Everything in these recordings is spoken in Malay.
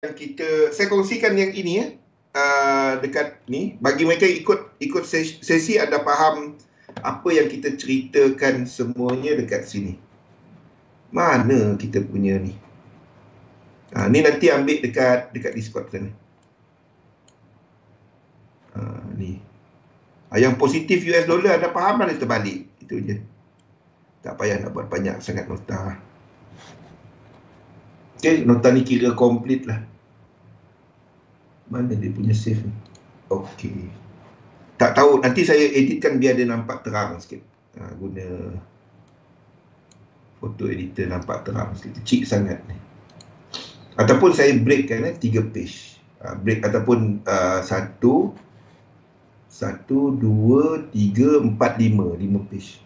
saya kongsikan yang ini ya. Dekat ni, bagi mereka ikut sesi ada faham apa yang kita ceritakan semuanya dekat sini. Mana kita punya ni? Ni nanti ambil dekat Discord sana. Ni. Yang positif US dollar ada faham dan terbalik. Itu je. Tak payah nak buat banyak sangat nota. Okay, nota ni kira complete lah. Mana dia punya save ni? Okey. Tak tahu, nanti saya editkan biar dia nampak terang sikit. Guna foto editor nampak terang sikit. Kecil sangat ni. Ataupun saya breakkan 3 page. Break ataupun 1, 2, 3, 4, 5 page.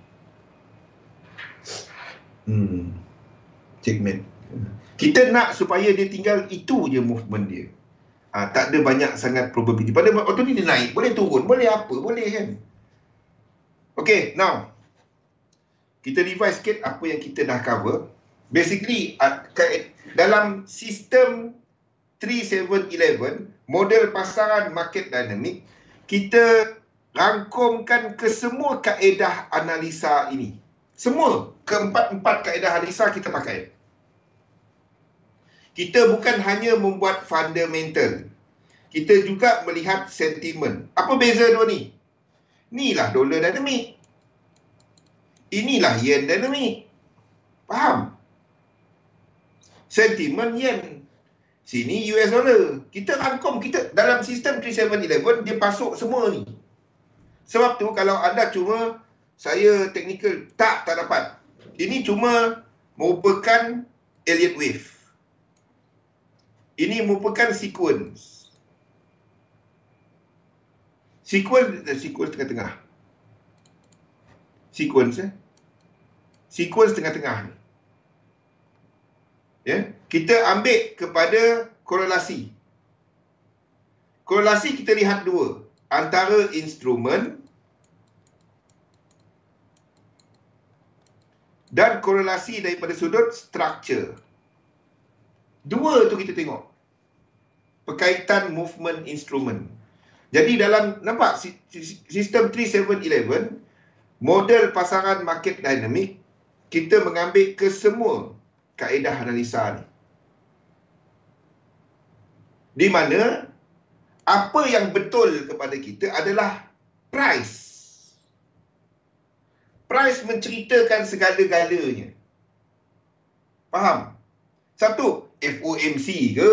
Checkmate. Kita nak supaya dia tinggal itu je movement dia. Tak ada banyak sangat probability. Pada waktu ni dia naik, boleh turun, boleh apa, boleh kan. Okay, now kita revise sikit apa yang kita dah cover. Basically, dalam sistem 3711, model pasaran market dynamic, kita rangkumkan kesemua kaedah analisa ini. Semua, keempat-empat kaedah analisa kita pakai. Kita bukan hanya membuat fundamental. Kita juga melihat sentimen. Apa beza dua ni? Inilah dolar dynamic. Inilah yen dynamic. Faham? Sentimen yen. Sini US dollar. Kita rangkum, kita dalam sistem 3711 dia pasuk semua ni. Sebab tu kalau anda cuma saya technical, tak dapat. Ini cuma merupakan Elliott wave. Ini merupakan sequence. Sequence tengah-tengah. Sequence tengah-tengah ni. Ya, kita ambil kepada korelasi. Korelasi kita lihat dua, antara instrumen dan korelasi daripada sudut structure. Dua tu kita tengok. Berkaitan movement instrument. Jadi dalam, nampak sistem 3711, model pasaran market dynamic, kita mengambil kesemua kaedah analisa ni. Di mana, apa yang betul kepada kita adalah price. Price menceritakan segala-galanya. Faham? Satu, FOMC ke,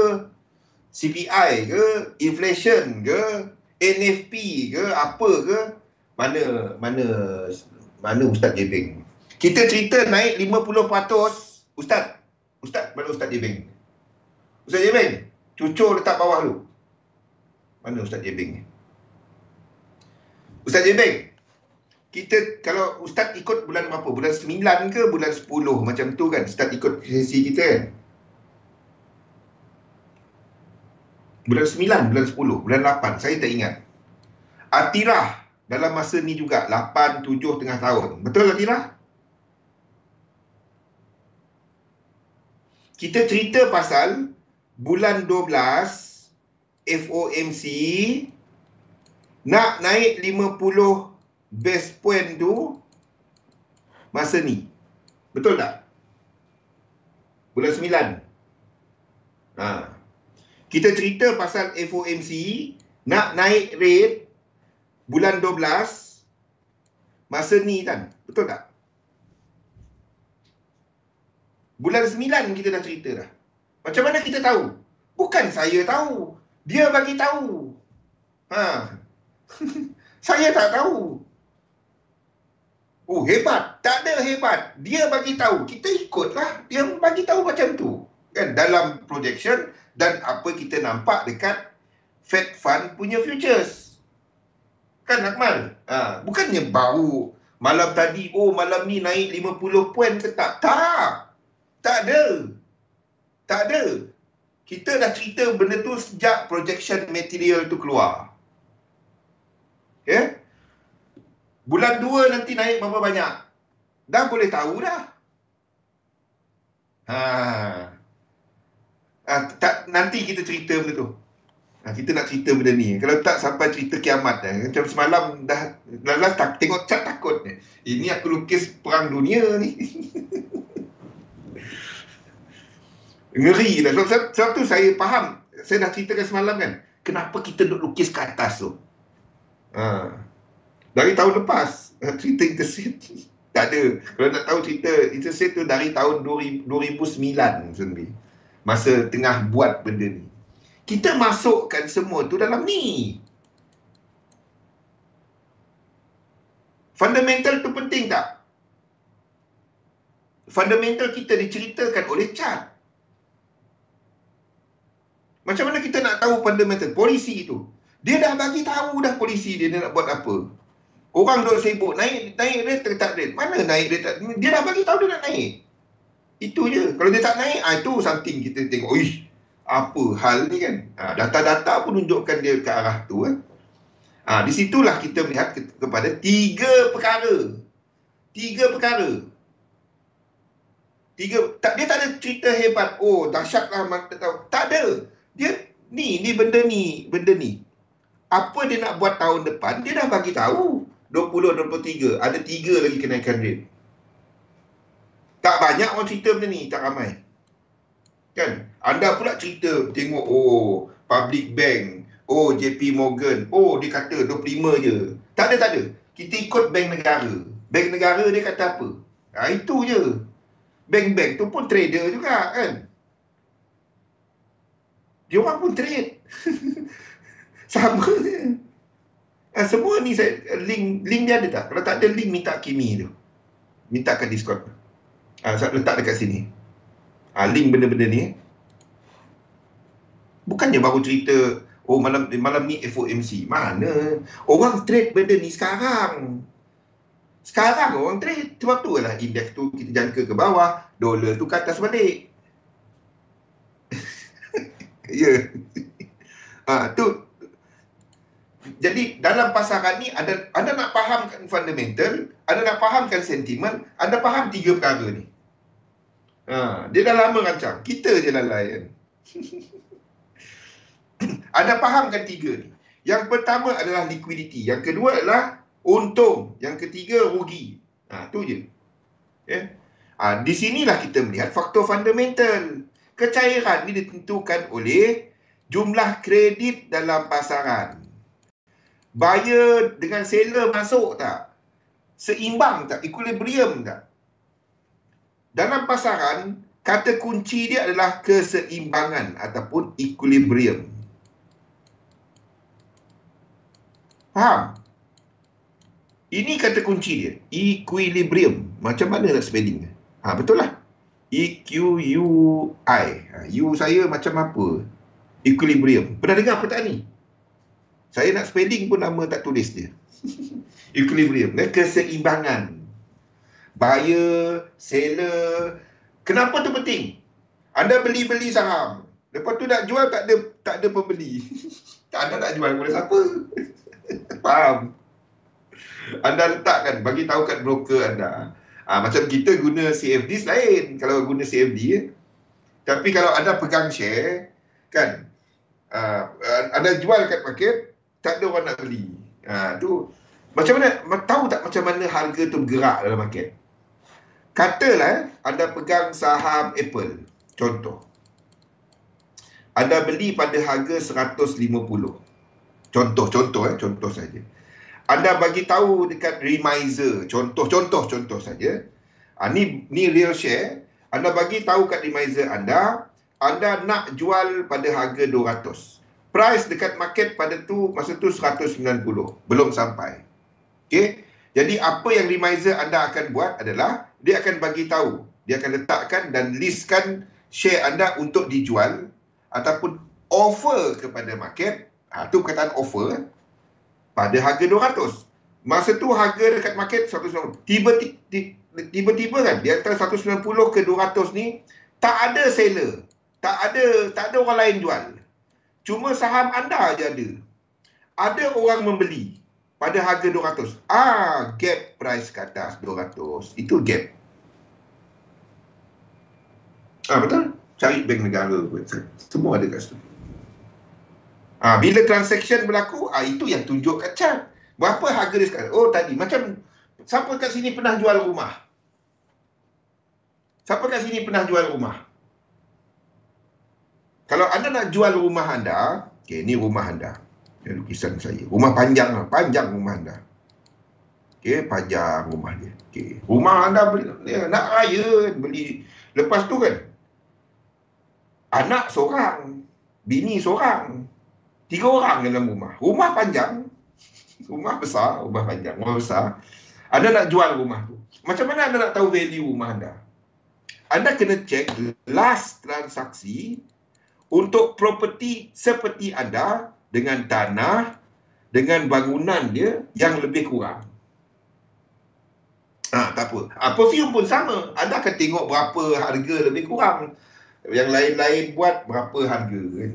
CPI ke, inflation ke, NFP ke, apa ke, mana Ustaz Jebeng? Kita cerita naik 50%, Ustaz, mana Ustaz Jebeng? Ustaz Jebeng, cucur letak bawah lu. Mana Ustaz Jebeng? Ustaz Jebeng, kita, kalau Ustaz ikut bulan berapa? Bulan 9 ke bulan 10 macam tu kan? Ustaz ikut sesi kita kan? Bulan 9, bulan 10, bulan 8, saya tak ingat. Atirah dalam masa ni juga 8, 7 tengah tahun. Betul Atirah? Kita cerita pasal bulan 12 FOMC nak naik 50 base point tu masa ni. Betul tak? Bulan 9. Kita cerita pasal FOMC nak naik rate bulan 12 masa ni kan? Betul tak? Bulan 9 kita dah cerita dah. Macam mana kita tahu? Bukan saya tahu. Dia bagi tahu. Saya tak tahu. Oh, hebat. Tak ada hebat. Dia bagi tahu. Kita ikutlah. Dia bagi tahu macam tu. Kan? Dalam projection dan apa kita nampak dekat Fed Fund punya futures. Kan Akmal? Bukannya baru malam tadi, oh malam ni naik 50 poin ke tak? Tak ada. Tak ada. Kita dah cerita benda tu sejak projection material tu keluar. Okay? Bulan 2 nanti naik berapa banyak? Dah boleh tahu dah. nanti kita cerita benda tu. Kita nak cerita benda ni. Kalau tak sampai cerita kiamat. Macam semalam dah tengok cat takut. Ini aku lukis perang dunia ni. Ngeri lah. Sebab tu saya faham. Saya dah ceritakan semalam kan. Kenapa kita duk lukis ke atas tu. Dari tahun lepas. Cerita interstate. Tak ada. Kalau nak tahu cerita interstate tu dari tahun 2009 sebenarnya. Masa tengah buat benda ni. Kita masukkan semua tu dalam ni. Fundamental tu penting tak? Fundamental kita diceritakan oleh chart. Macam mana kita nak tahu fundamental? Polisi tu. Dia dah bagi tahu dah polisi dia nak buat apa. Orang duk sibuk naik rate tak rate. Mana naik rate tak? Dia dah bagi tahu dia nak naik. Itu je. Kalau dia tak naik, itu something kita tengok. Uish, apa hal ni kan? Data-data pun tunjukkan dia ke arah tu. Di situlah kita melihat kepada tiga perkara. Dia tak ada cerita hebat. Oh, dahsyatlah mata tahu. Tak ada. Dia ni benda ni. Apa dia nak buat tahun depan, dia dah bagi tahu. 2023 ada 3 lagi kenaikan rate. Tak banyak orang cerita benda ni, tak ramai. Kan? Anda pula cerita tengok Public Bank, JP Morgan, dia kata 25 je. Tak ada. Kita ikut bank negara. Bank negara dia kata apa? Itu je. Bank-bank tu pun trader juga kan. Dia orang pun trade. Sama je. Semua ni saya link dia ada tak? Kalau tak ada link, minta Kimi tu. Minta kat Discord. Saya letak dekat sini. Link benda-benda ni. Bukannya baru cerita malam ni FOMC. Mana? Orang trade benda ni sekarang. Sekarang orang trade. Sebab tu lah indeks tu kita jangka ke bawah, dolar tu ke atas balik. Ya. Tu. Jadi dalam pasaran ni anda nak fahamkan fundamental, anda nak fahamkan sentimen, anda faham 3 perkara ni. Dia dah lama rancang. Kita je lalai kan. Anda fahamkan 3 ni. Yang pertama adalah liquidity. Yang kedua adalah untung. Yang ketiga rugi. Tu je. Di sinilah kita melihat faktor fundamental. Kecairan ni ditentukan oleh jumlah kredit dalam pasaran. Buyer dengan seller masuk tak? Seimbang tak? Equilibrium tak? Dalam pasaran, kata kunci dia adalah keseimbangan ataupun equilibrium. Faham? Ini kata kunci dia. Equilibrium. Macam mana nak spelling? Betul lah. E-Q-U-I. U saya macam apa? Equilibrium. Pernah dengar apa tak ni? Saya nak spelling pun nama tak tulis dia. Equilibrium. Keseimbangan. Buyer, seller. Kenapa tu penting? Anda beli saham. Lepas tu nak jual tak ada pembeli. Anda nak jual kepada siapa? Faham? Anda letakkan, bagi tahu kat broker anda. Macam kita guna CFD lain. Kalau guna CFD. Tapi kalau anda pegang share, kan, anda jual kat market, tak ada orang nak beli. Tu macam mana, tahu tak macam mana harga tu bergerak dalam market? Katalah anda pegang saham Apple, contoh. Anda beli pada harga 150. Contoh saja. Anda bagi tahu dekat Remiser, contoh saja. Ni real share. Anda bagi tahu kat Remiser anda nak jual pada harga 200. Price dekat market pada masa tu 190. Belum sampai. Okey. Jadi apa yang Remiser anda akan buat adalah dia akan bagi tahu, dia akan letakkan dan listkan share anda untuk dijual ataupun offer kepada market. Tu perkataan offer pada harga 200. Masa tu harga dekat market 190. Tiba-tiba kan di antara 190 ke 200 ni tak ada seller. Tak ada orang lain jual. Cuma saham anda je ada. Ada orang membeli pada harga 200. Gap price ke atas 200. Itu gap. Betul? Cari bank negara pun. Semua ada kat situ. Bila transaction berlaku, itu yang tunjuk kat chart. Berapa harga dia sekarang? Oh tadi, macam siapa kat sini pernah jual rumah? Siapa kat sini pernah jual rumah? Kalau anda nak jual rumah anda, okay, ni rumah anda. Ini lukisan saya. Rumah panjang lah. Panjang rumah anda. Okay, panjang rumah dia. Okay. Rumah anda beli, nak raya, beli. Lepas tu kan, anak seorang, bini seorang, 3 orang dalam rumah. Rumah panjang, rumah besar, rumah panjang, rumah besar. Anda nak jual rumah tu. Macam mana anda nak tahu value rumah anda? Anda kena cek last transaksi untuk properti seperti anda dengan tanah, dengan bangunan dia yang lebih kurang. Tak apa. Perfume pun sama. Anda akan tengok berapa harga lebih kurang. Yang lain-lain buat berapa harga kan.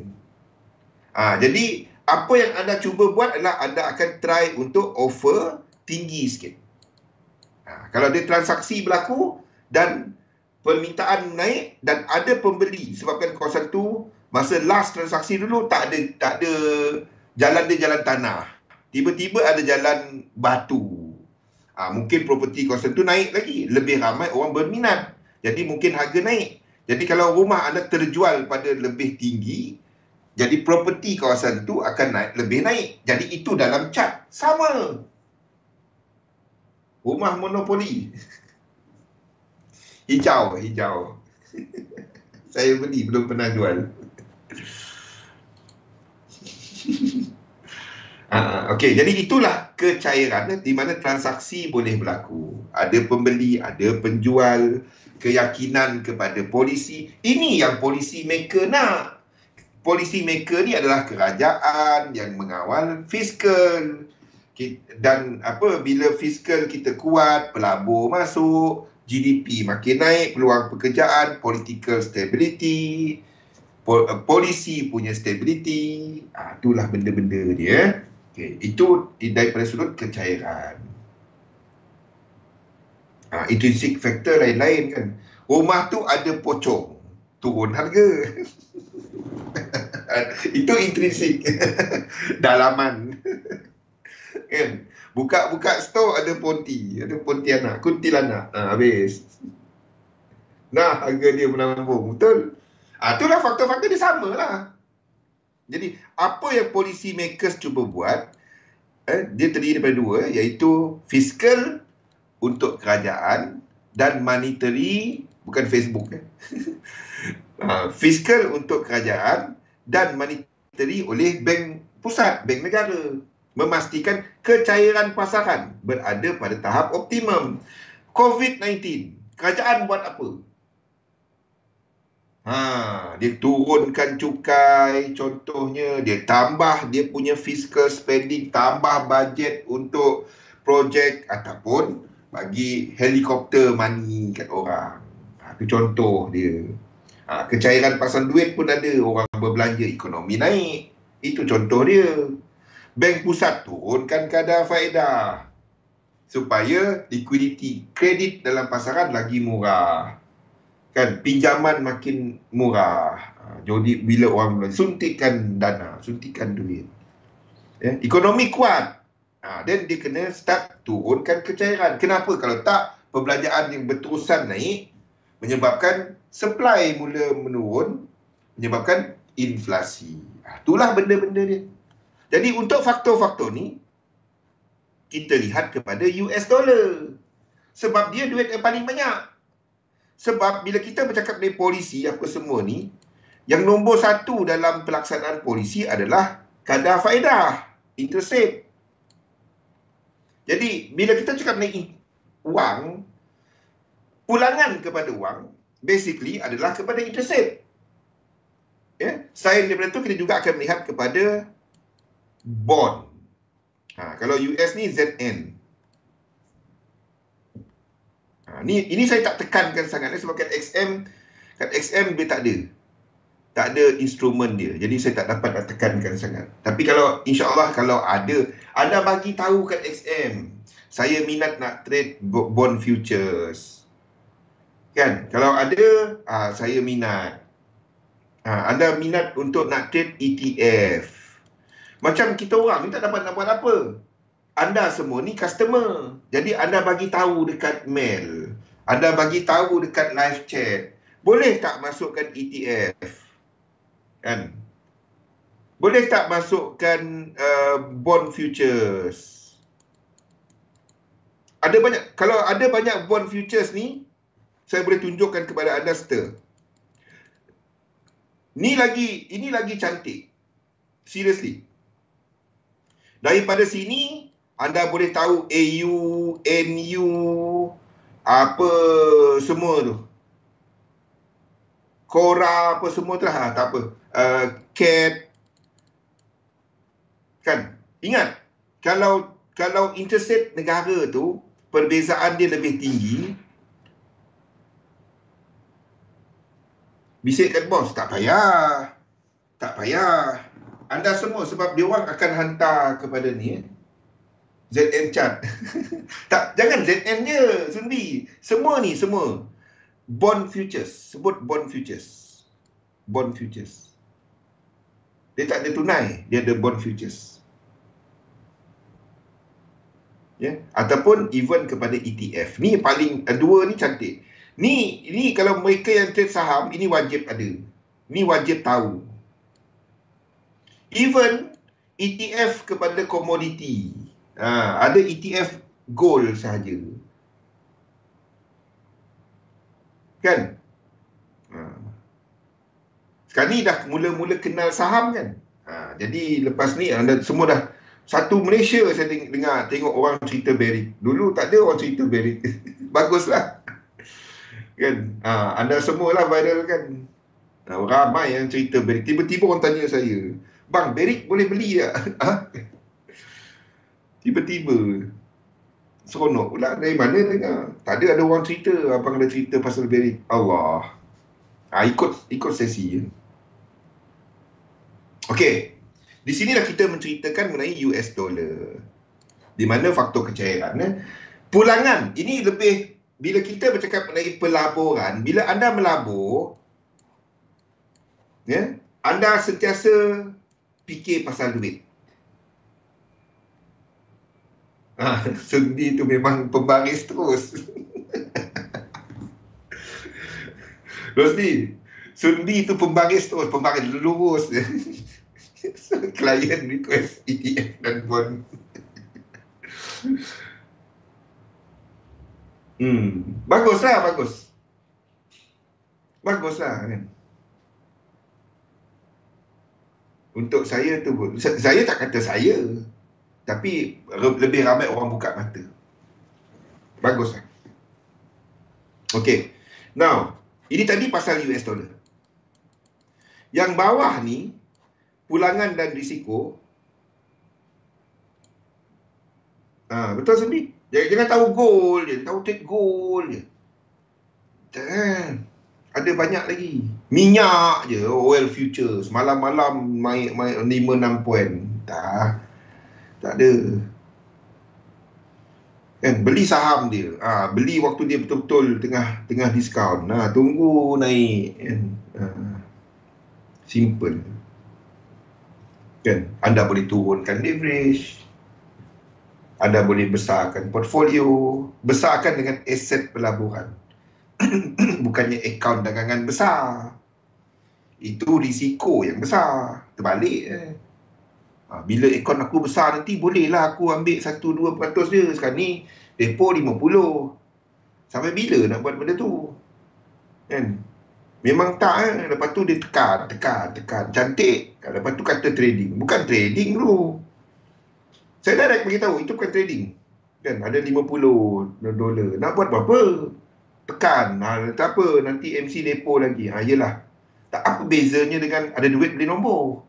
Jadi apa yang anda cuba buat adalah anda akan try untuk offer tinggi sikit. Kalau ada transaksi berlaku dan permintaan naik dan ada pembeli, sebabkan kawasan tu masa last transaksi dulu tak ada jalan dia jalan tanah. Tiba-tiba ada jalan batu. Mungkin properti kawasan tu naik lagi. Lebih ramai orang berminat. Jadi mungkin harga naik. Jadi kalau rumah anda terjual pada lebih tinggi, jadi properti kawasan tu akan lebih naik. Jadi itu dalam chart. Sama. Rumah monopoli. Hijau. Saya beli, belum pernah jual. Okey, jadi itulah kecairan di mana transaksi boleh berlaku. Ada pembeli, ada penjual, keyakinan kepada polisi. Ini yang policy maker nak. Policy maker ni adalah kerajaan yang mengawal fiskal. Dan bila fiskal kita kuat, pelabur masuk, GDP makin naik, peluang pekerjaan, political stability, polisi punya stability. Itulah benda-benda dia. Okay, itu daripada sudut kecairan. Intrinsic factor lain-lain kan. Rumah tu ada pocong, turun harga. Itu intrinsik. Dalaman. Kan? Buka store ada pontianak, kuntilanak. Habis. Harga dia melambung. Betul? Itulah faktor-faktor dia sama lah. Jadi, apa yang policy makers cuba buat, dia terdiri daripada 2, iaitu fiskal untuk kerajaan dan monetary, bukan Facebook. Fiskal untuk kerajaan dan monetary oleh bank pusat, bank negara. Memastikan kecairan pasaran berada pada tahap optimum. COVID-19, kerajaan buat apa? Dia turunkan cukai, contohnya dia tambah dia punya fiscal spending, tambah bajet untuk projek ataupun bagi helikopter money kat orang. Itu contoh dia. Kecairan pasal duit pun ada, orang berbelanja, ekonomi naik. Itu contoh dia. Bank pusat turunkan kadar faedah supaya liquidity, kredit dalam pasaran lagi murah. Kan, pinjaman makin murah. Jadi bila orang suntikkan dana, suntikkan duit. Ekonomi kuat. Dan dia kena start turunkan kecairan. Kenapa? Kalau tak, perbelanjaan yang berterusan naik menyebabkan supply mula menurun, menyebabkan inflasi. Itulah benda-benda dia. Jadi untuk faktor-faktor ni, kita lihat kepada US dollar. Sebab dia duit yang paling banyak. Sebab bila kita bercakap dari polisi apa semua ni, yang nombor 1 dalam pelaksanaan polisi adalah kadar faedah, interest rate. Jadi bila kita cakap mengenai wang, pulangan kepada wang basically adalah kepada interest rate. Selain daripada itu, kita juga akan melihat kepada bond. Kalau US ni ZN. Ini saya tak tekankan sangat sebab kat XM dia tak ada instrumen dia. Jadi saya tak dapat nak tekankan sangat. Tapi kalau insya-Allah kalau ada, anda bagi tahu kat XM, saya minat nak trade bond futures. Kan? Kalau ada, saya minat. Anda minat untuk nak trade ETF. Macam kita orang ni tak dapat nak buat apa. Anda semua ni customer. Jadi anda bagi tahu dekat mail. Anda bagi tahu dekat live chat. Boleh tak masukkan ETF? Kan? Boleh tak masukkan bond futures? Ada banyak. Kalau ada banyak bond futures ni, saya boleh tunjukkan kepada anda seter. Ini lagi cantik. Seriously. Daripada sini, anda boleh tahu AU, NU, apa semua tu. Kora, apa semua tu lah. Tak apa. CAT. Kan? Ingat, kalau interest rate negara tu, perbezaan dia lebih tinggi, bisikkan bos, tak payah. Tak payah. Anda semua, sebab dia orang akan hantar kepada ni, ZN chart. Tak, jangan ZN je, Sunbi. Semua ni, semua. Bond futures. Sebut bond futures. Bond futures. Dia tak ada tunai, dia ada bond futures. Ya, ataupun even kepada ETF. Ni paling, dua ni cantik. Ni kalau mereka yang trade saham, ini wajib ada. Ni wajib tahu. Even ETF kepada komoditi. Ada ETF gold sahaja. Kan? Sekarang ni dah mula-mula kenal saham kan? Jadi lepas ni anda semua dah satu Malaysia saya tengok orang cerita Barrick. Dulu tak ada orang cerita Barrick. Baguslah. Kan? Anda semualah viral kan? Ramai yang cerita Barrick. Tiba-tiba orang tanya saya, "Bang, Barrick boleh beli tak?" Tiba-tiba. Seronok pula. Dari mana dengar? Tadi ada orang cerita, abang ada cerita pasal Barrick. Allah. Ikut sesi. Okey. Di sinilah kita menceritakan mengenai US dollar. Di mana faktor kecairan. Pulangan. Ini lebih, bila kita bercakap mengenai pelaburan, bila anda melabur, ya, anda sentiasa fikir pasal duit. Sundi tu memang pembaris terus. Rosdi, Sundi tu pembaris terus, pembaris lurus. Klien request ETF dan bond. Baguslah, bagus. Baguslah kan. Untuk saya tu, saya tak kata saya, tapi lebih ramai orang buka mata. Baguslah. Okey. Now, ini tadi pasal US dollar. Yang bawah ni, pulangan dan risiko. Betul sendiri. Jangan tahu gold je, tahu trade gold je. Jangan. Ada banyak lagi. Minyak je, oil futures. Malam-malam naik 5-6 poin. Tak ada. Kan, beli saham dia. Beli waktu dia betul-betul tengah diskaun. Tunggu naik. Kan? Simple. Kan? Anda boleh turunkan leverage. Anda boleh besarkan portfolio. Besarkan dengan aset pelaburan. Bukannya akaun dagangan besar. Itu risiko yang besar. Terbalik. Bila akaun aku besar nanti, bolehlah aku ambil 1-2% je. Sekarang ni depo 50. Sampai bila nak buat benda tu? Kan? Memang tak. Lepas tu dia tekan. Cantik. Lepas tu kata trading. Bukan trading dulu. Saya direct beritahu, itu bukan trading. Kan? Ada $50. Nak buat apa? Tekan. Tak apa, nanti MC depo lagi. Yelah. Tak apa bezanya dengan ada duit beli nombor.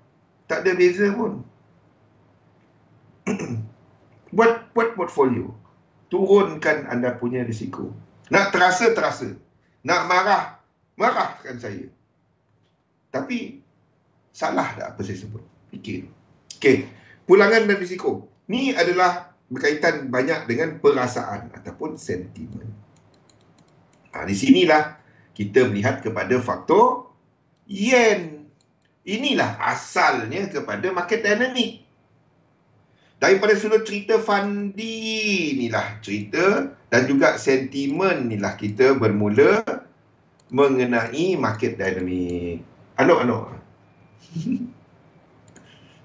Tak ada beza pun. Buat portfolio. Turunkan anda punya risiko. Nak terasa. Nak marahkan saya. Tapi salah tak apa saya sebut. Fikir. Okey. Pulangan dan risiko. Ni adalah berkaitan banyak dengan perasaan ataupun sentimen. Di sinilah kita melihat kepada faktor yen. Inilah asalnya kepada market dynamic. Daripada sudut cerita Fandi inilah cerita dan juga sentimen inilah kita bermula mengenai market dynamic. Anok.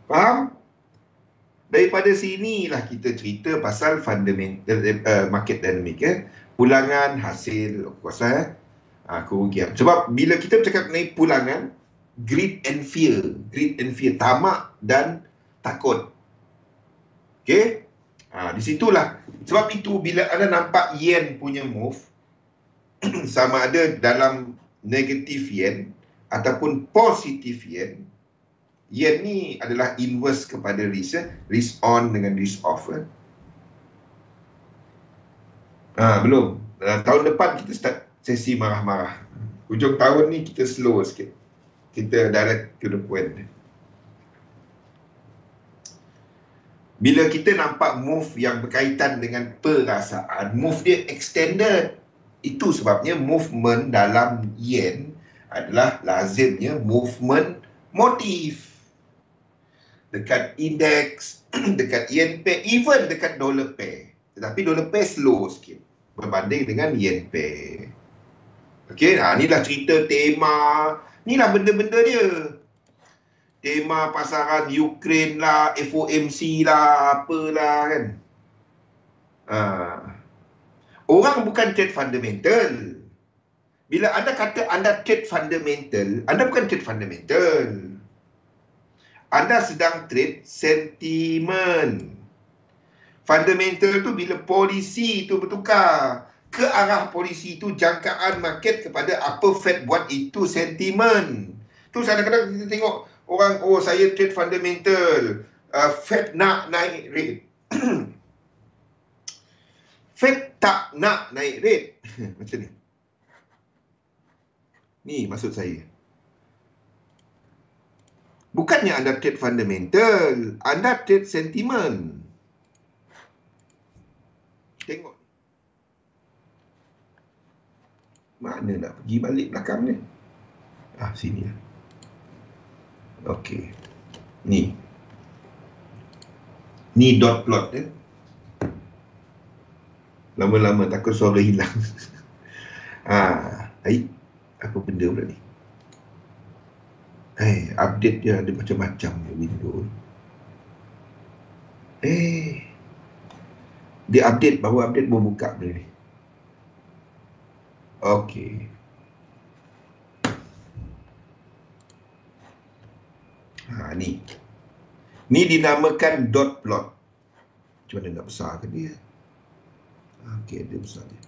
Faham? Daripada sinilah kita cerita pasal fundamental market dynamic pulangan hasil kuasa kerugian. Sebab bila kita bercakap mengenai pulangan, greed and fear, tamak dan takut. Okey? Di situlah. Sebab itu bila anda nampak yen punya move sama ada dalam negatif yen ataupun positif yen, yen ni adalah inverse kepada risk, risk on dengan risk off. Belum. Tahun depan kita start sesi marah-marah. Hujung tahun ni kita slow sikit. Kita direct to the point. Bila kita nampak move yang berkaitan dengan perasaan, move dia extended. Itu sebabnya movement dalam yen adalah lazimnya movement motif. Dekat indeks, dekat yen pair, even dekat dollar pair. Tetapi dollar pair slow sikit berbanding dengan yen pair. Okey, inilah cerita tema. Inilah benda-benda dia. Tema pasaran Ukraine lah, FOMC lah, apalah kan. Orang bukan trade fundamental. Bila anda kata anda trade fundamental, anda bukan trade fundamental. Anda sedang trade sentimen. Fundamental tu bila polisi tu bertukar. Ke arah polisi tu jangkaan market kepada apa Fed buat itu sentimen. Tu kadang-kadang kita tengok orang, saya trade fundamental. Fed nak naik rate. Fed tak nak naik rate. Macam ni. Ni maksud saya. Bukannya anda trade fundamental, anda trade sentimen. Tengok. Mana nak pergi balik belakang ni? Sini lah. Okey. Ni. Ni dot plot ya. Lama-lama takut suara hilang. Apa benda pula ni? Update dia ada macam-macam window. Dia update, baru update baru buka benda ni. Okey. Ni. Ni dinamakan dot plot. Macam mana nak besarkan dia? Okey, dia besar dia.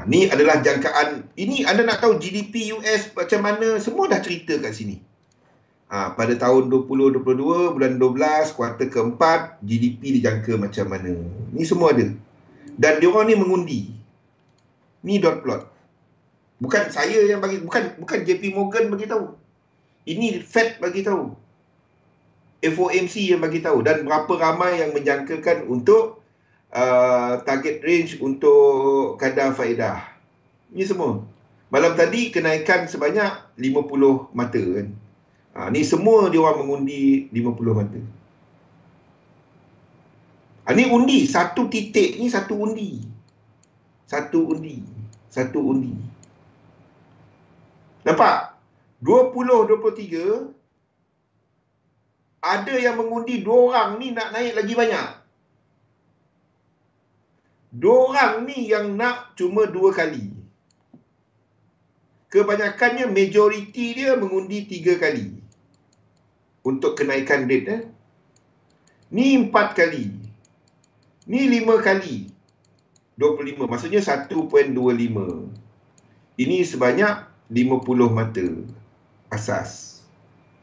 Ni adalah jangkaan. Ini anda nak tahu GDP US macam mana, semua dah cerita kat sini. Pada tahun 2022, bulan 12, kuartal keempat, GDP dijangka macam mana. Ni semua ada. Dan diorang ni mengundi. Ni dot plot. Bukan saya yang bagi, bukan JP Morgan bagi tahu. Ini Fed bagi tahu. FOMC yang bagi tahu. Dan berapa ramai yang menjangkakan untuk target range untuk kadar faedah. Ini semua. Malam tadi kenaikan sebanyak 50 mata kan. Ni semua dia orang mengundi 50 mata. Ni undi. Satu titik ni satu undi. Satu undi. Nampak? 2023 ada yang mengundi 2 orang ni nak naik lagi banyak. 2 orang ni yang nak cuma 2 kali. Kebanyakannya majoriti dia mengundi 3 kali. Untuk kenaikan rate. Ni 4 kali. Ni 5 kali. 25. Maksudnya 1.25. Ini sebanyak 50 mata. Asas.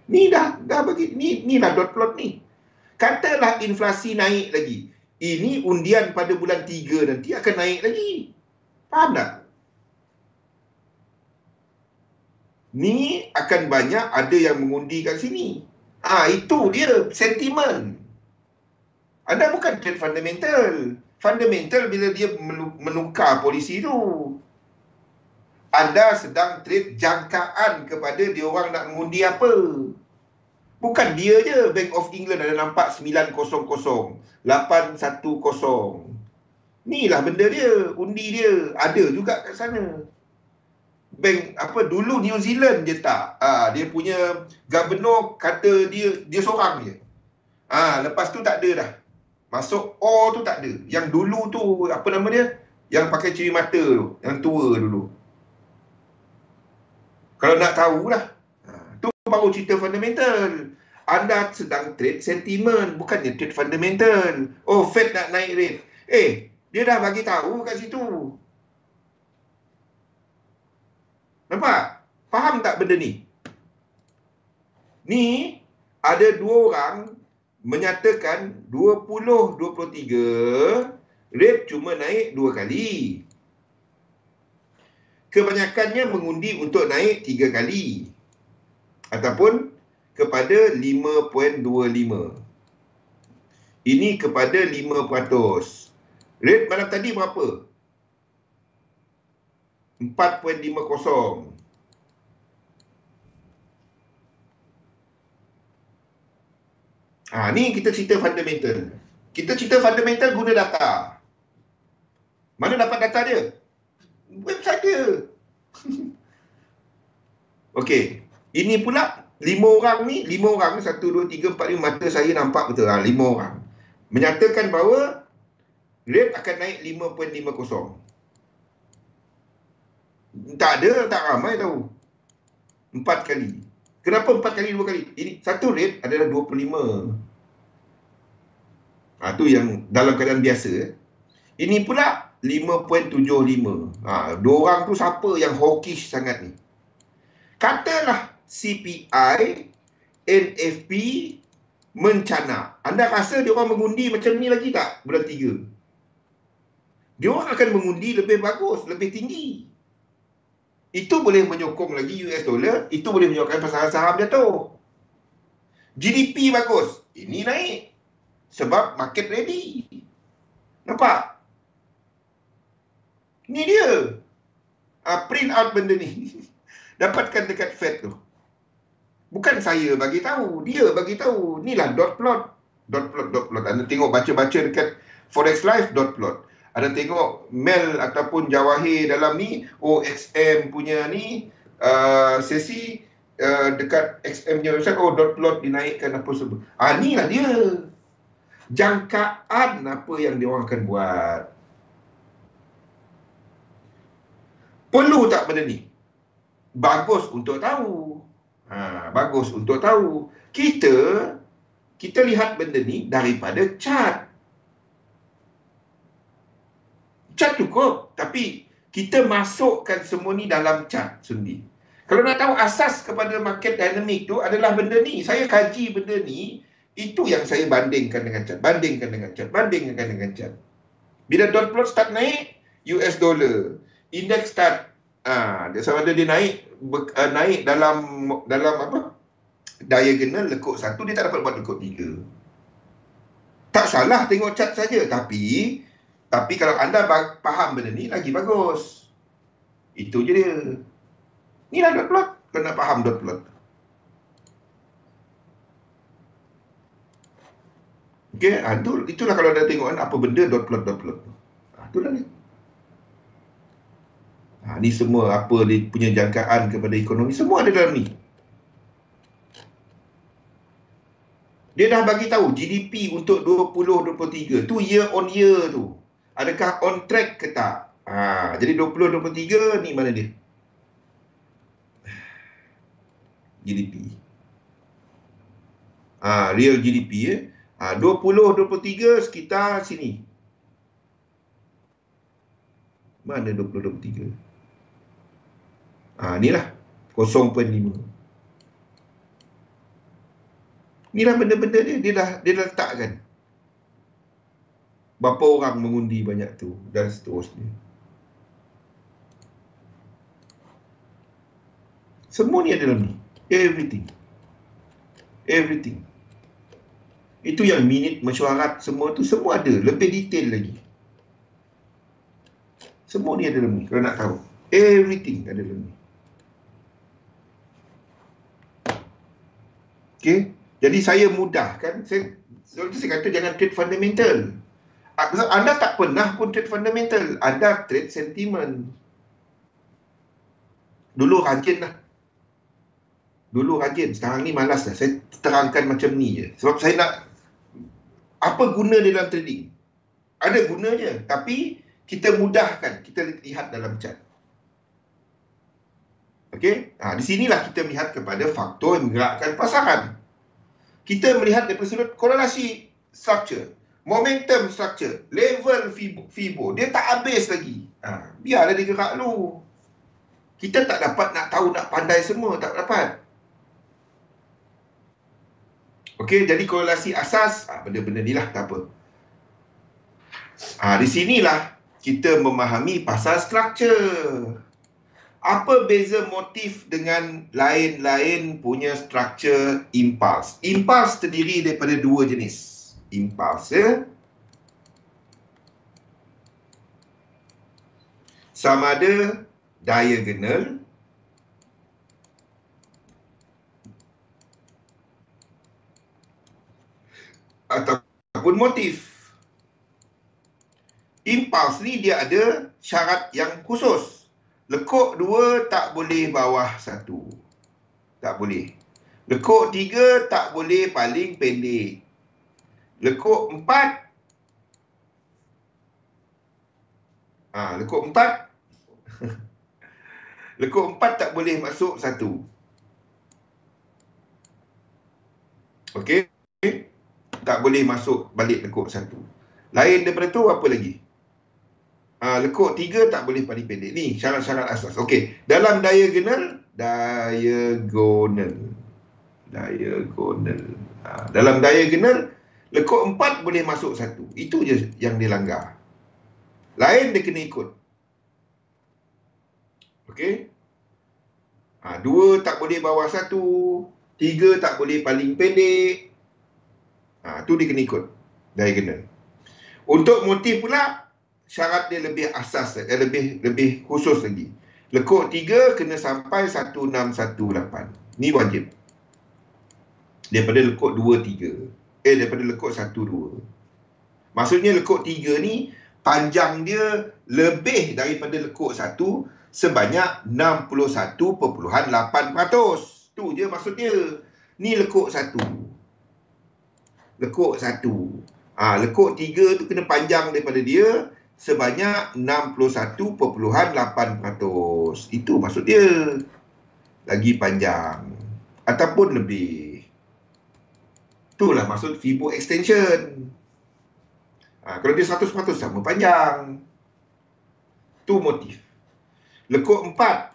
Ni dah bagi. Ni dah dot plot ni. Katalah inflasi naik lagi. Ini undian pada bulan 3 nanti akan naik lagi. Faham tak? Ni akan banyak ada yang mengundi kat sini. Itu dia sentimen. Anda bukan trade fundamental. Fundamental bila dia menukar polisi tu. Anda sedang trade jangkaan kepada dia orang nak mengundi apa. Bukan dia je. Bank of England ada nampak 900, 810. Inilah benda dia. Undi dia. Ada juga kat sana. Bank apa dulu New Zealand dia tak. Dia punya governor kata dia seorang je. Lepas tu tak ada dah. Masuk O tu tak ada. Yang dulu tu apa nama dia? Yang pakai ciri mata tu, yang tua dulu. Kalau nak tahu lah. Tu baru cerita fundamental. Anda sedang trade sentiment, bukannya trade fundamental. Oh, Fed nak naik rate. Dia dah bagi tahu kat situ. Nampak? Faham tak benda ni? Ni ada dua orang menyatakan 2023 rate cuma naik 2 kali. Kebanyakannya mengundi untuk naik 3 kali. Ataupun kepada 5.25. Ini kepada 5%. Rate malam tadi berapa? 4.50. Ni kita cerita fundamental. Kita cerita fundamental guna data. Mana dapat data dia? Website dia. Okey. Ini pula 5 orang ni, 1, 2, 3, 4, 5, mata saya nampak betul. 5 orang. Menyatakan bahawa rate akan naik 5.50. Tak ada, tak ramai tahu. 4 kali. Kenapa 4 kali, 2 kali? Ini satu rate adalah 25. Tu yang dalam keadaan biasa. Ini pula 5.75. Dua orang tu siapa yang hawkish sangat ni? Katalah CPI, NFP mencanak. Anda rasa dia orang mengundi macam ni lagi tak bulan 3? Dia orang akan mengundi lebih bagus, lebih tinggi. Itu boleh menyokong lagi US dollar, itu boleh menyokong pasar saham jatuh. GDP bagus, ini naik. Sebab market ready. Nampak? Ni dia. Print out benda ni. Dapatkan dekat Fed tu. Bukan saya bagi tahu, dia bagi tahu. Inilah dot plot. Dot plot. Anda tengok baca-baca dekat Forex Live dot plot. Ada tengok Mel ataupun Jawahir dalam ni, XM punya ni, sesi dekat XM punya website, dot plot dinaikkan apa sebut. Ni lah dia. Jangkaan apa yang dia orang akan buat. Perlu tak benda ni? Bagus untuk tahu. Bagus untuk tahu. Kita lihat benda ni daripada chart. Chart cukup, tapi kita masukkan semua ni dalam chart sendiri. Kalau nak tahu asas kepada market dynamic tu adalah benda ni. Saya kaji benda ni, itu yang saya bandingkan dengan chart. Bandingkan dengan chart. Bila dot plot start naik, US dollar. Index start, sama ada dia naik dalam apa? Diagonal lekuk 1, dia tak dapat buat lekuk 3. Tak salah tengok chart saja, tapi kalau anda faham benda ni, lagi bagus. Itu je dia. Inilah dot plot. Kalau nak faham dot plot. Okey, itulah kalau anda tengok apa benda dot plot. Itulah ni. Ni semua apa dia punya jangkaan kepada ekonomi, semua ada dalam ni. Dia dah bagi tahu GDP untuk 2023 tu year on year tu. Adakah on track ke tak? Jadi 2023 ni mana dia? GDP. Real GDP 2023 sekitar sini. Mana 2023? Inilah 0.5. Inilah benda-benda dia dah letakkan. Berapa orang mengundi banyak tu dan seterusnya. Semua ni ada dalam ni. Everything. Itu yang minit mesyuarat semua tu, semua ada. Lebih detail lagi. Semua ni ada dalam ni kalau nak tahu. Everything ada dalam ni. Okay. Jadi saya mudahkan. Saya kata jangan trade fundamental. Anda tak pernah pun trade fundamental. Anda trade sentiment. Dulu rajin lah. Dulu rajin. Sekarang ni malas lah. Saya terangkan macam ni je. Sebab saya nak... Apa guna dia dalam trading? Ada gunanya. Tapi kita mudahkan. Kita lihat dalam chart. Okey? Di sinilah kita melihat kepada faktor yang menggerakkan pasaran. Kita melihat daripada sudut korelasi structure. Momentum structure. Level FIBO. Dia tak habis lagi. Biarlah dia gerak dulu. Kita tak dapat nak tahu, nak pandai semua. Tak dapat. Okey, jadi korelasi asas, benda-benda ni lah, tak apa. Di sinilah kita memahami pasal structure. Apa beza motif dengan lain-lain punya structure impulse? Impulse terdiri daripada dua jenis. Impulse, ya. Sama ada diagonal ataupun motif. Impulse ni dia ada syarat yang khusus. Lekuk 2 tak boleh bawah 1. Tak boleh. Lekuk 3 tak boleh paling pendek. Lekuk 4 lekuk 4 lekuk 4 tak boleh masuk 1. Okey? Tak boleh masuk balik lekuk 1. Lain daripada tu apa lagi? Lekuk 3 tak boleh paling pendek. Ni syarat-syarat asas. Okey, dalam diagonal. Dalam diagonal, lekuk 4 boleh masuk 1. Itu je yang dilanggar. Lain dia kena ikut. Okey. 2 tak boleh bawah 1. 3 tak boleh paling pendek. Tu dia kena ikut. Diagonal. Untuk motif pula, syarat dia lebih asas, lebih khusus lagi. Lekuk 3 kena sampai 1618. Ni wajib. Daripada lekuk 2, 3. Daripada lekuk 1, 2. Maksudnya lekuk 3 ni, panjang dia lebih daripada lekuk 1 sebanyak 61.8%. Tu je maksudnya. Ni lekuk 1. Lekuk 1. Lekuk 3 tu kena panjang daripada dia sebanyak 61.8%. Itu maksud dia. Lagi panjang. Ataupun lebih. Itulah maksud FIBO extension. Kalau dia 100% sama panjang. Tu motif. Lekuk 4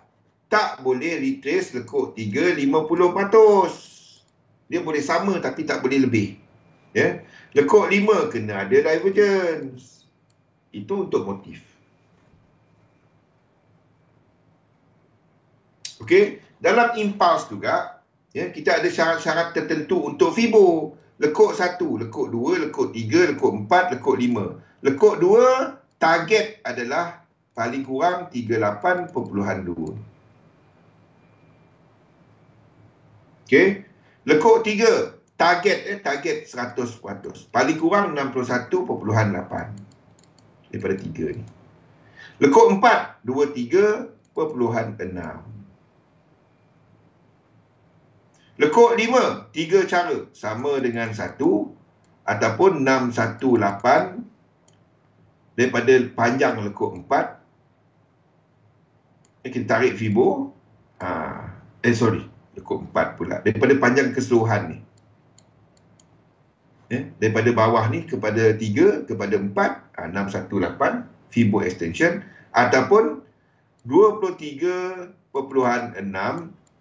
tak boleh retrace lekuk 3 50%. Dia boleh sama tapi tak boleh lebih. Ya. Lekuk 5 kena ada divergence. Itu untuk motif. Okey, dalam impulse juga, ya, kita ada syarat-syarat tertentu untuk FIBO. Lekuk 1, lekuk 2, lekuk 3, lekuk 4, lekuk 5. Lekuk 2, target adalah paling kurang 38.2. Okey. Lekuk 3, target 100%. Paling kurang 61.8 daripada 3 ni. Lekuk 4, 23.6. Lekuk 5, 3 cara. Sama dengan 1 ataupun 618 daripada panjang lekuk 4. Kita tarik FIBO. Lekuk 4 pula. Daripada panjang keseluruhan ni. Daripada bawah ni kepada 3, kepada 4, 618 FIBO extension. Ataupun 23.6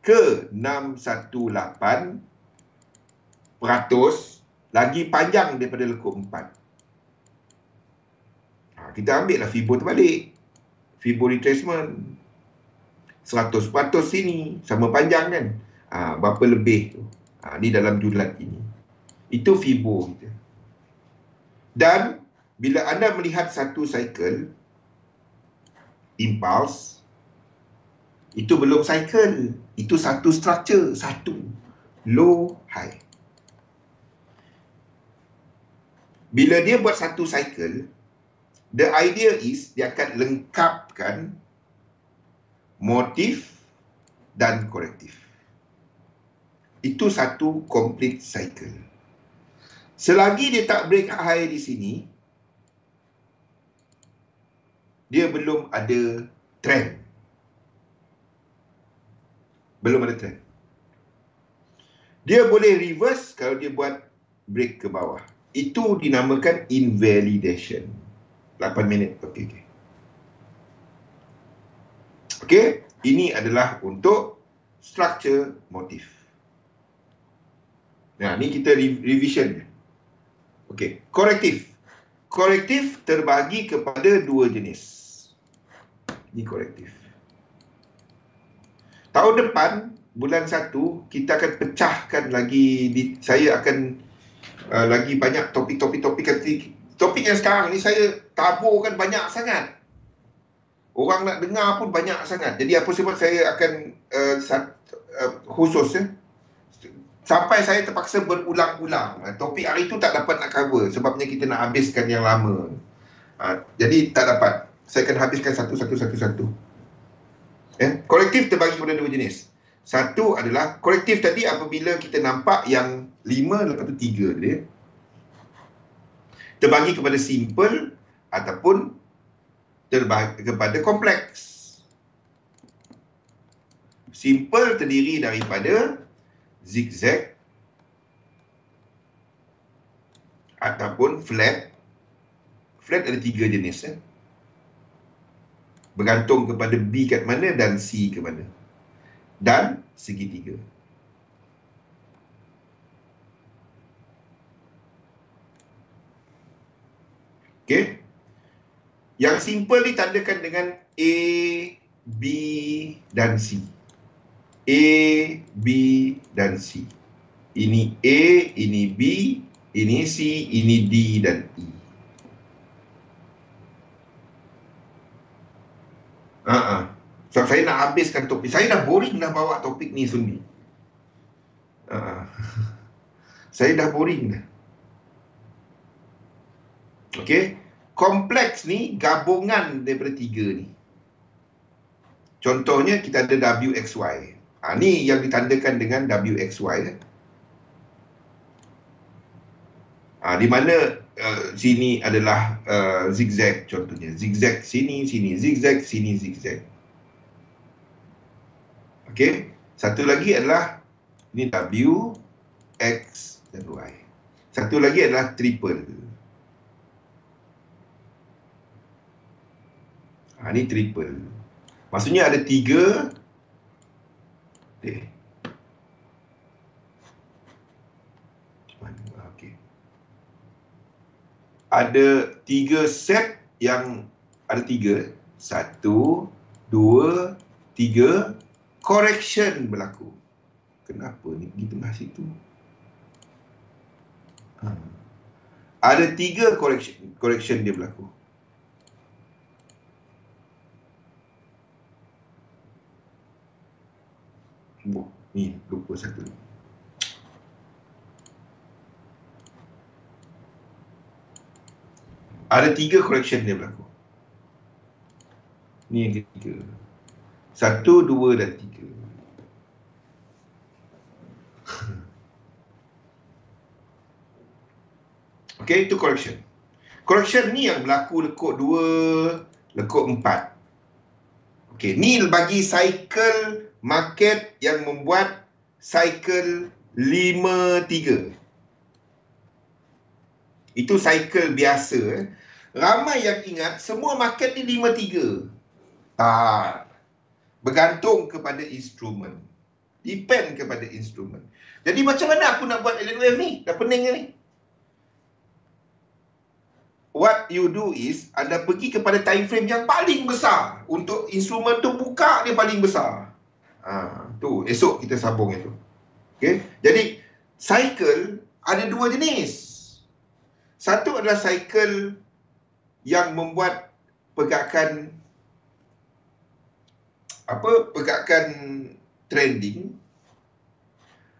ke 618% lagi panjang daripada lekuk 4. Kita ambil lah FIBO terbalik. FIBO retracement 100% sini sama panjang kan. Berapa lebih tu. Ni dalam julat ini. Itu FIBO kita. Dan bila anda melihat satu cycle impulse, Itu belum cycle. Itu satu structure. Satu. Low, high. Bila dia buat satu cycle, the idea is dia akan lengkapkan motif dan korektif. Itu satu complete cycle. Selagi dia tak break high di sini, dia belum ada trend. Belum ada trend. Dia boleh reverse kalau dia buat break ke bawah. Itu dinamakan invalidation. 8 minit. Okey. Okey, ini adalah untuk structure motif. Nah, ni kita revision. Okey, korektif. Korektif terbagi kepada dua jenis. Ini korektif. Tahun depan, bulan 1, kita akan pecahkan lagi. Saya akan lagi banyak topik-topik. Topik yang sekarang ni saya taburkan banyak sangat. Orang nak dengar pun banyak sangat. Jadi apa sebab saya akan khusus sampai saya terpaksa berulang-ulang. Topik hari itu tak dapat nak cover sebabnya kita nak habiskan yang lama. Jadi tak dapat. Saya akan habiskan satu. Korektif terbagi kepada dua jenis. Satu adalah korektif tadi apabila kita nampak yang 5 lepas tu 3 dia. Terbagi kepada simple ataupun terbagi kepada kompleks. Simple terdiri daripada zigzag ataupun flat. Flat ada 3 jenis. Bergantung kepada B kat mana dan C ke mana. Dan segitiga. Okey. Yang simple ditandakan dengan A, B dan C. A, B dan C. Ini A, ini B, ini C, ini D dan E. So, saya nak habiskan topik. Saya dah boring dah bawa topik ni sendiri. Saya dah boring dah. Okey. Kompleks ni gabungan daripada 3 ni. Contohnya kita ada WXY. Ni yang ditandakan dengan WXY. Di mana sini adalah zigzag contohnya. Zigzag sini, zigzag sini, zigzag. Okey. Satu lagi adalah ini W, X dan Y. Satu lagi adalah triple. Ini triple. Maksudnya ada 3. Okey. Ada 3 set yang ada 3. 1, 2, 3. Correction berlaku. Kenapa ni di tengah situ? Ada 3 correction dia berlaku. Ni lupa satu. Ada 3 correction dia berlaku. Ni yang ketiga. 1, 2 dan 3. Okey, itu correction. Correction ni yang berlaku lekuk 2, lekuk 4. Okey, ni bagi cycle market yang membuat cycle 5-3. Itu cycle biasa. Ramai yang ingat semua market ni 5-3. Tak. Bergantung kepada instrumen. Depend kepada instrumen. Jadi macam mana aku nak buat alien wave ni? Dah pening ni. What you do is, anda pergi kepada time frame yang paling besar. Untuk instrumen tu buka dia paling besar. Tu, esok kita sambung itu. Okay? Jadi, cycle ada 2 jenis. Satu adalah cycle yang membuat pergerakan pergerakan trending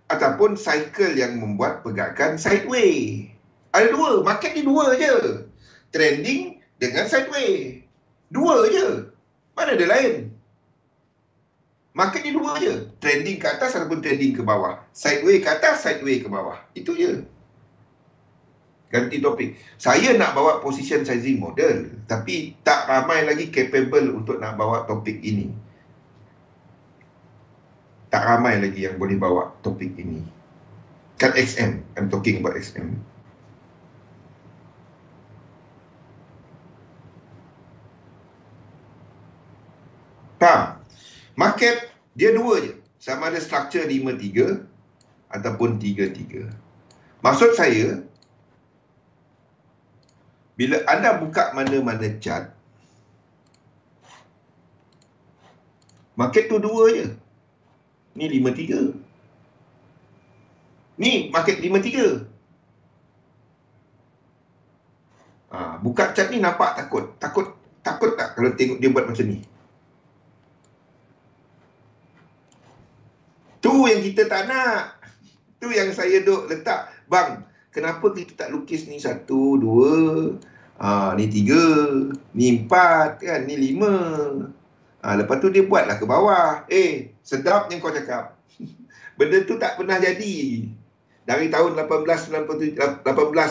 ataupun cycle yang membuat pergerakan sideway. Ada dua, market ni dua je. Trending dengan sideway. Dua je. Mana ada lain? Market ni dua je. Trending ke atas ataupun trending ke bawah. Sideway ke atas, sideway ke bawah. Itu je. Ganti topik. Saya nak bawa position sizing model, tapi tak ramai lagi capable untuk nak bawa topik ini. Tak ramai lagi yang boleh bawa topik ini. Kan XM. I'm talking about XM. Faham? Market dia dua je. Sama ada structure 5-3 ataupun 3-3. Maksud saya, bila anda buka mana-mana chart, market tu dua je. Ni 5-3. Ni market 5-3. Buka chart ni nampak takut. Takut tak kalau tengok dia buat macam ni? Tu yang kita tak nak. Tu yang saya duk letak. Bang, kenapa kita tak lukis ni 1, 2, ni 3, ni 4, kan? Ni 5. Lepas tu dia buatlah ke bawah. Sedapnya kau cakap. Benda tu tak pernah jadi. Dari tahun 1896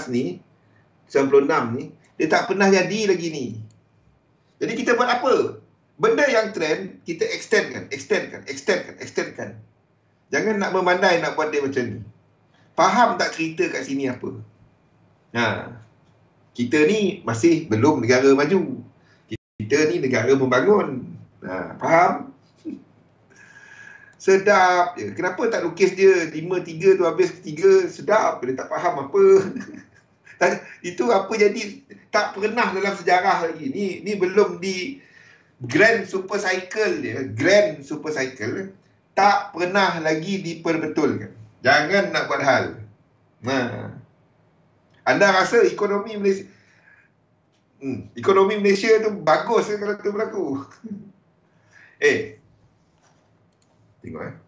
ni, 96 ni, dia tak pernah jadi lagi ni. Jadi kita buat apa? Benda yang trend, kita extendkan. Jangan nak memandai nak buat dia macam ni. Faham tak cerita kat sini apa? Kita ni masih belum negara maju. Kita ni negara membangun. Faham? Sedap je. Kenapa tak lukis dia 5-3 tu habis 3? Sedap. Dia tak faham apa. Itu apa jadi? Tak pernah dalam sejarah lagi. Ni belum di Grand Super Cycle dia. Grand Super Cycle tak pernah lagi diperbetulkan. Jangan nak buat hal. Anda rasa ekonomi Malaysia tu bagus kalau tu berlaku? Tengok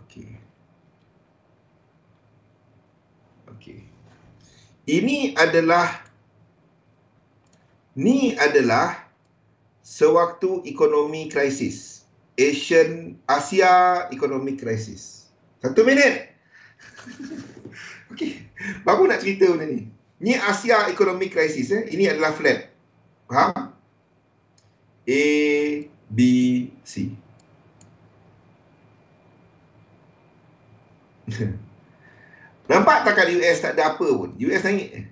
Okey. Ini adalah sewaktu ekonomi krisis. Asia Economic Crisis. 1 minit. Okey. Baru nak cerita benda ni. Ni Asia Economic Crisis. Ini adalah flat. Faham? A, B, C. Nampak tak kat US tak ada apa pun? US naik.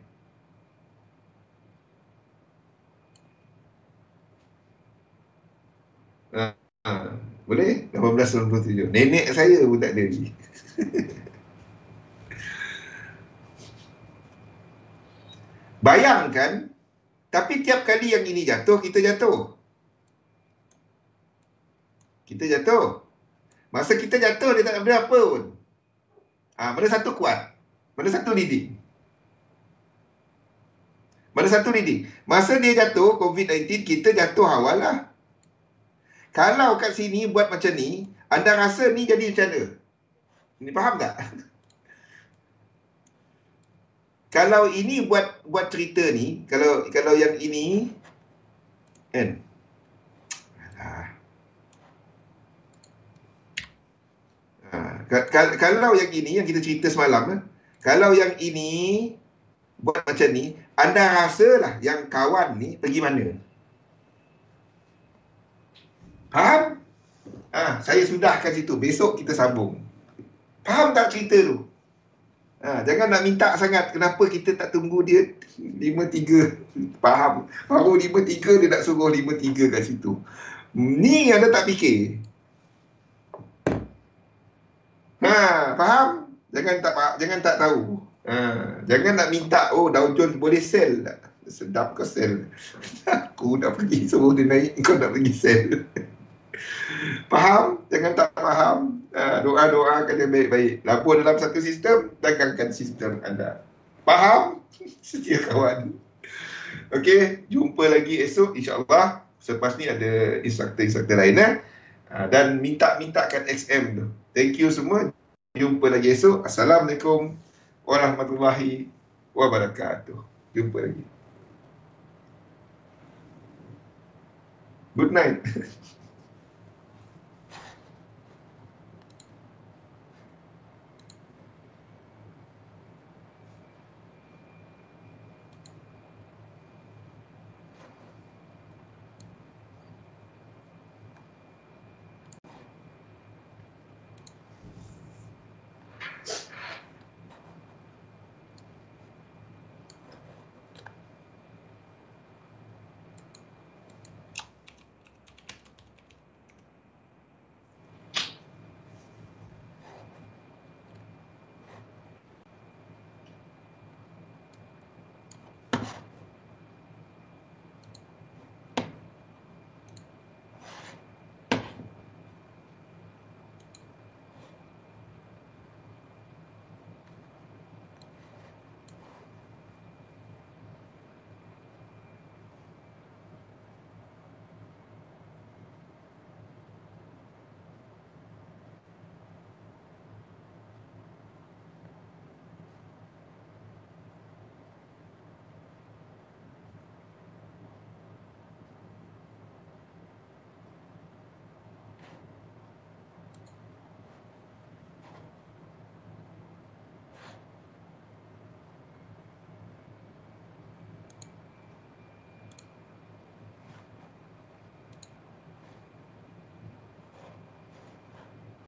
Boleh? 1897. Nenek saya pun tak ada lagi. Bayangkan, tapi tiap kali yang ini jatuh, kita jatuh. Kita jatuh. Masa kita jatuh, dia tak ada apa pun. Mana satu kuat? Mana satu leading? Mana satu leading? Masa dia jatuh, COVID-19, kita jatuh awal lah. Kalau kat sini buat macam ni, anda rasa ni jadi macam mana? Ni faham tak? Kalau ini buat cerita ni, kalau yang ini, kan? Kalau yang ini, yang kita cerita semalam, kalau yang ini buat macam ni, anda rasalah yang kawan ni pergi mana? Faham? Saya sudahkan situ. Besok kita sambung. Faham tak cerita tu? Jangan nak minta sangat. Kenapa kita tak tunggu dia 5-3? Faham? Baru 5-3 dia nak suruh 5-3 kat situ. Ni anda tak fikir. Faham? Jangan tak tahu. Jangan nak minta, Dow Jones boleh sell tak? Sedap kau sel. Aku nak pergi suruh dia naik, kau nak pergi sel. Faham? Jangan tak faham. Doa-doakan yang baik-baik. Lapor dalam satu sistem, dagangkan sistem anda. Faham? Setia kawan. Okey, jumpa lagi esok insya-Allah. Selepas ni ada instruktor-instruktor lain dan mintakan XM tu. Thank you semua. Jumpa lagi esok. Assalamualaikum warahmatullahi wabarakatuh. Jumpa lagi. Good night.